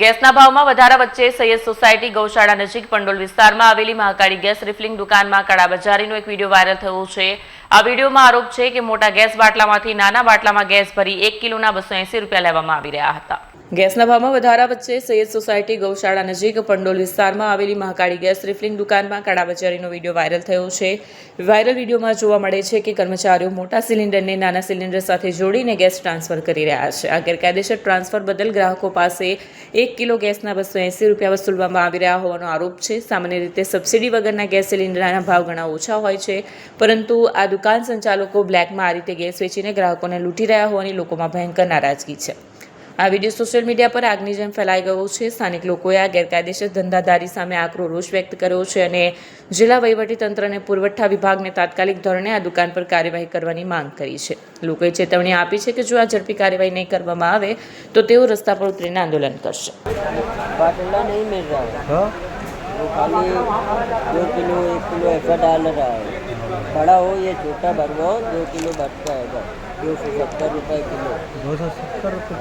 ગેસના ભાવમાં વધારા વચ્ચે સૈયદ સોસાયટી ગૌશાળા નજીક પંડોલ વિસ્તારમાં આવેલી મહાકાળી ગેસ રિફિલિંગ દુકાનમાં કાળાબજારીનો એક વિડીયો વાયરલ થયો છે। આ વિડીયોમાં આરોપ છે કે મોટા ગેસ બાટલામાંથી નાના બાટલામાં ગેસ ભરી 1 કિલોના 280 રૂપિયા લેવામાં આવી રહ્યા હતા। ગેસના ભાવમાં વધારા વચ્ચે સૈયદ સોસાયટી ગૌશાળા નજીક પંડોલ વિસ્તારમાં આવેલી મહાકાળી ગેસ રિફિલિંગ દુકાનમાં કાળાબજારીનો વિડીયો વાયરલ થયો છે। વાયરલ વિડીયોમાં જોવા મળે છે કે કર્મચારીઓ મોટા સિલિન્ડરને નાના સિલિન્ડર સાથે જોડીને ગેસ ટ્રાન્સફર કરી રહ્યા છે। આ ગેરકાયદેસર ટ્રાન્સફર બદલ ગ્રાહકો પાસે 1 કિલો ગેસના 280 રૂપિયા વસૂલવામાં આવી રહ્યા હોવાનો આરોપ છે। સામાન્ય રીતે સબસિડી વગરના ગેસ સિલિન્ડરના ભાવ ઘણા ઓછા હોય છે, પરંતુ આ દુકાન સંચાલકો બ્લેકમાં આ રીતે ગેસ વેચીને ગ્રાહકોને લૂંટી રહ્યા હોવાની લોકોમાં ભયંકર નારાજગી છે। આ વિડીયો સોશિયલ મીડિયા પર આગની જેમ ફેલાઈ ગયો છે। સ્થાનિક લોકોએ આ ગેરકાયદેસર ધંધાદારી સામે આકરો રોષ વ્યક્ત કર્યો છે અને જિલ્લા વહીવટીતંત્ર અને પુરવઠા વિભાગને તાત્કાલિક ધોરણે આ દુકાન પર કાર્યવાહી કરવાની માંગ કરી છે। લોકોએ ચેતવણી આપી છે કે જો આ ઝડપી કાર્યવાહી નહીં કરવામાં આવે તો તેઓ રસ્તા પર ઉતરીને આંદોલન કરશે। बाटला नहीं मिल रहा है, वो खाली 2 किलो 1 किलो ऐसा डाल रहा है। बड़ा हो या छोटा बनवाओ 2 किलो बचता है बस, 270 रुपये किलो। 270 रुपये